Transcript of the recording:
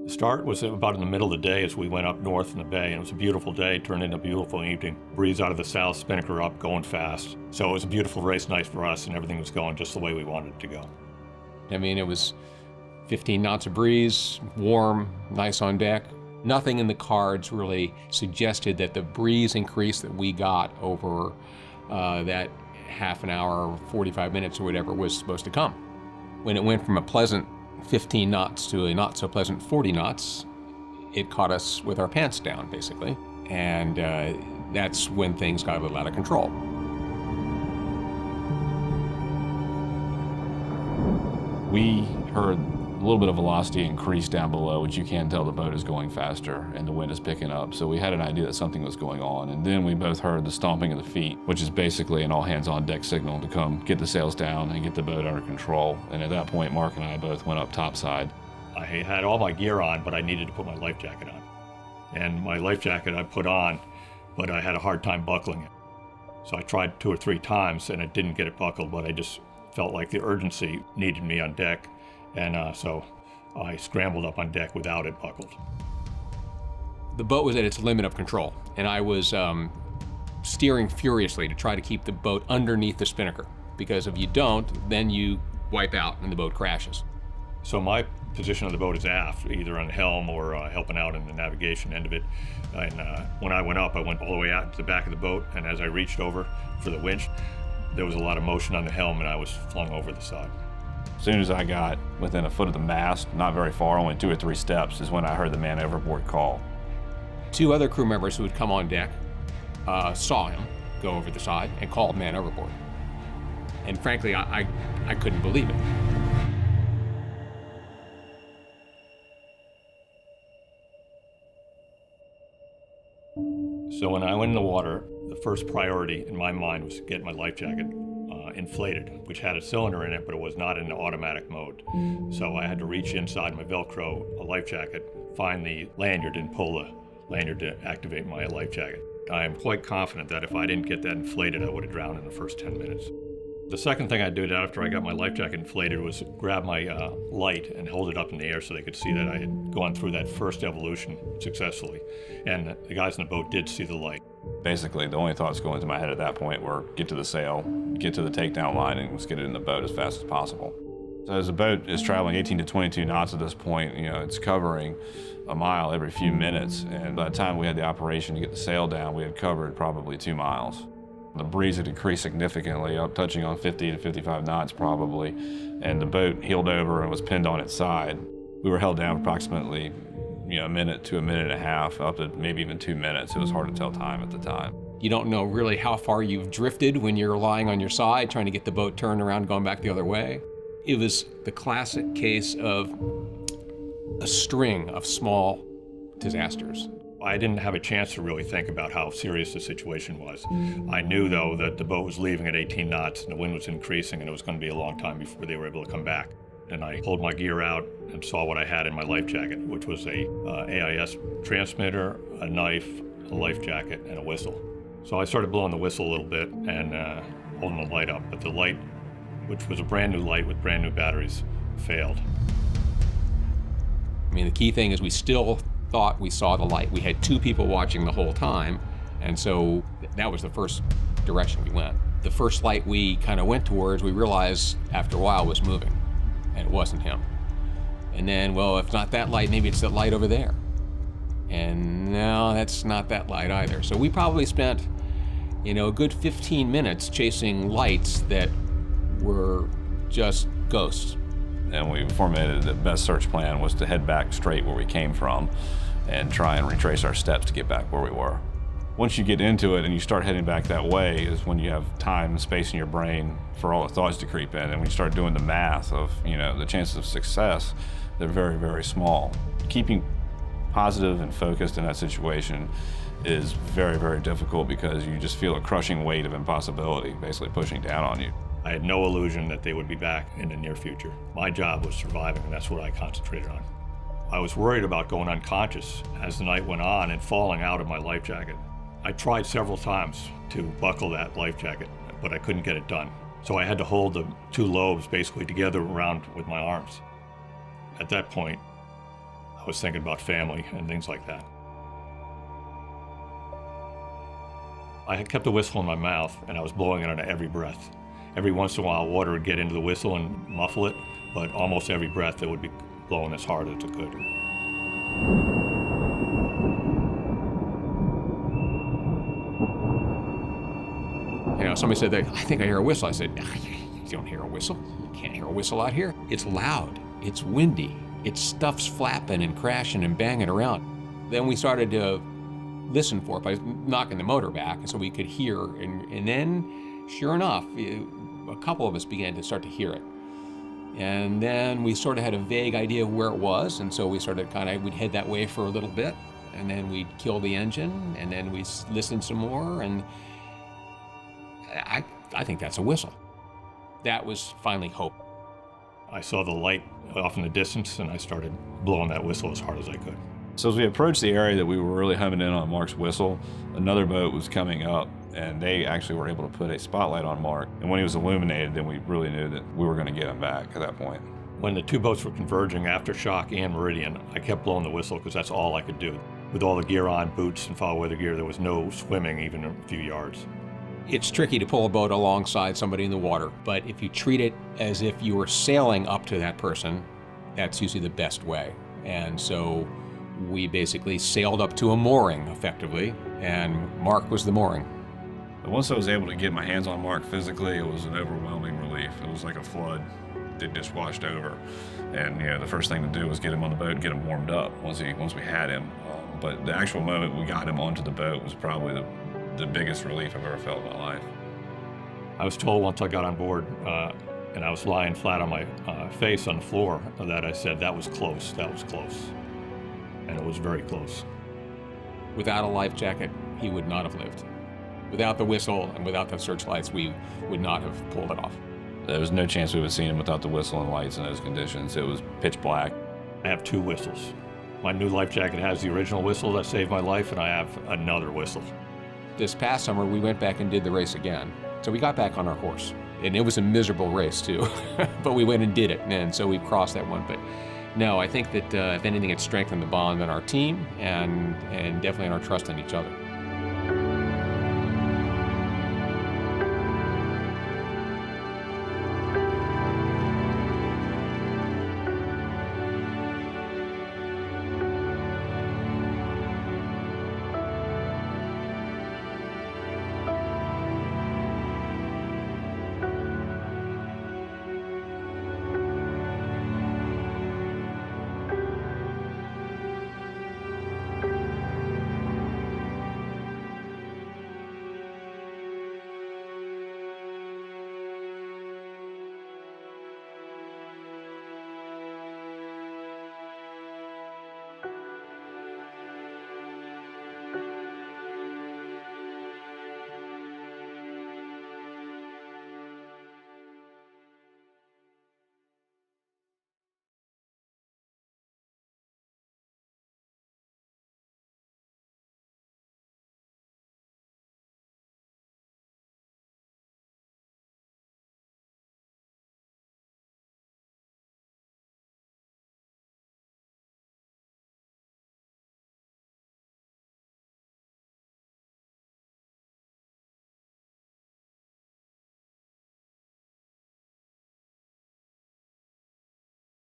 The start was about in the middle of the day as we went up north in the bay, and it was a beautiful day, turned into a beautiful evening. Breeze out of the south, spinnaker up, going fast. So it was a beautiful race night for us, and everything was going just the way we wanted it to go. I mean, it was 15 knots of breeze, warm, nice on deck. Nothing in the cards really suggested that the breeze increase that we got over that half an hour, 45 minutes or whatever was supposed to come. When it went from a pleasant 15 knots to a not so pleasant 40 knots, it caught us with our pants down, basically. And that's when things got a little out of control. We heard a little bit of velocity increase down below, which you can tell the boat is going faster and the wind is picking up. So we had an idea that something was going on. And then we both heard the stomping of the feet, which is basically an all hands on deck signal to come get the sails down and get the boat under control. And at that point, Mark and I both went up topside. I had all my gear on, but I needed to put my life jacket on. And my life jacket I put on, but I had a hard time buckling it. So I tried 2 or 3 times and I didn't get it buckled, but I just felt like the urgency needed me on deck. And so I scrambled up on deck without it buckled. The boat was at its limit of control, and I was steering furiously to try to keep the boat underneath the spinnaker, because if you don't, then you wipe out and the boat crashes. So my position of the boat is aft, either on the helm or helping out in the navigation end of it. And when I went up, I went all the way out to the back of the boat, and as I reached over for the winch, there was a lot of motion on the helm and I was flung over the side. As soon as I got within a foot of the mast, not very far, only 2 or 3 steps, is when I heard the man overboard call. 2 other crew members who had come on deck saw him go over the side and called man overboard. And frankly, I couldn't believe it. So when I went in the water, the first priority in my mind was to get my life jacket inflated, which had a cylinder in it, but it was not in the automatic mode. So I had to reach inside my Velcro life jacket, find the lanyard, and pull the lanyard to activate my life jacket. I am quite confident that if I didn't get that inflated, I would have drowned in the first 10 minutes. The second thing I did after I got my life jacket inflated was grab my light and hold it up in the air so they could see that I had gone through that first evolution successfully. And the guys in the boat did see the light. Basically, the only thoughts going through my head at that point were get to the sail, get to the takedown line, and let's get it in the boat as fast as possible. So as the boat is traveling 18 to 22 knots at this point, it's covering a mile every few minutes. And by the time we had the operation to get the sail down, we had covered probably 2 miles. The breeze had increased significantly, up touching on 50 to 55 knots probably, and the boat heeled over and was pinned on its side. We were held down approximately a minute to a minute and a half, up to maybe even 2 minutes. It was hard to tell time at the time. You don't know really how far you've drifted when you're lying on your side, trying to get the boat turned around, going back the other way. It was the classic case of a string of small disasters. I didn't have a chance to really think about how serious the situation was. I knew, though, that the boat was leaving at 18 knots and the wind was increasing and it was going to be a long time before they were able to come back. And I pulled my gear out and saw what I had in my life jacket, which was a AIS transmitter, a knife, a life jacket, and a whistle. So I started blowing the whistle a little bit and holding the light up, but the light, which was a brand new light with brand new batteries, failed. I mean, the key thing is we still thought we saw the light. We had 2 people watching the whole time, and so that was the first direction we went. The first light we kind of went towards, we realized after a while was moving, and it wasn't him. And then, well, if not that light, maybe it's that light over there. And no, that's not that light either. So we probably spent, a good 15 minutes chasing lights that were just ghosts. And we formulated the best search plan was to head back straight where we came from and try and retrace our steps to get back where we were. Once you get into it and you start heading back that way is when you have time and space in your brain for all the thoughts to creep in. And when you start doing the math of, the chances of success, they're very, very small. Keeping positive and focused in that situation is very, very difficult because you just feel a crushing weight of impossibility basically pushing down on you. I had no illusion that they would be back in the near future. My job was surviving, and that's what I concentrated on. I was worried about going unconscious as the night went on and falling out of my life jacket. I tried several times to buckle that life jacket, but I couldn't get it done. So I had to hold the 2 lobes basically together around with my arms. At that point, I was thinking about family and things like that. I had kept the whistle in my mouth, and I was blowing it on every breath. Every once in a while, water would get into the whistle and muffle it, but almost every breath it would be blowing as hard as it could. You know, somebody said, I think I hear a whistle. I said, you don't hear a whistle. You can't hear a whistle out here. It's loud. It's windy. It's stuff's flapping and crashing and banging around. Then we started to listen for it by knocking the motor back so we could hear. And then, sure enough, a couple of us began to start to hear it. And then we sort of had a vague idea of where it was. And so we started we'd head that way for a little bit. And then we'd kill the engine. And then we listened some more. And I think that's a whistle. That was finally hope. I saw the light off in the distance, and I started blowing that whistle as hard as I could. So as we approached the area that we were really homing in on Mark's whistle, another boat was coming up, and they actually were able to put a spotlight on Mark. And when he was illuminated, then we really knew that we were going to get him back at that point. When the two boats were converging after Shock and Meridian, I kept blowing the whistle because that's all I could do. With all the gear on, boots and foul weather gear, there was no swimming even a few yards. It's tricky to pull a boat alongside somebody in the water, but if you treat it as if you were sailing up to that person, that's usually the best way. And so we basically sailed up to a mooring, effectively, and Mark was the mooring. But once I was able to get my hands on Mark physically, it was an overwhelming relief. It was like a flood that just washed over. And the first thing to do was get him on the boat and get him warmed up once we had him. But the actual moment we got him onto the boat was probably the biggest relief I've ever felt in my life. I was told once I got on board and I was lying flat on my face on the floor that I said, that was close, that was close. And it was very close. Without a life jacket, he would not have lived. Without the whistle and without the searchlights, we would not have pulled it off. There was no chance we would have seen him without the whistle and lights in those conditions. It was pitch black. I have two whistles. My new life jacket has the original whistle that saved my life, and I have another whistle. This past summer, we went back and did the race again. So we got back on our horse. And it was a miserable race, too. But we went and did it, and so we crossed that one. But no, I think that if anything, it strengthened the bond on our team and definitely in our trust in each other.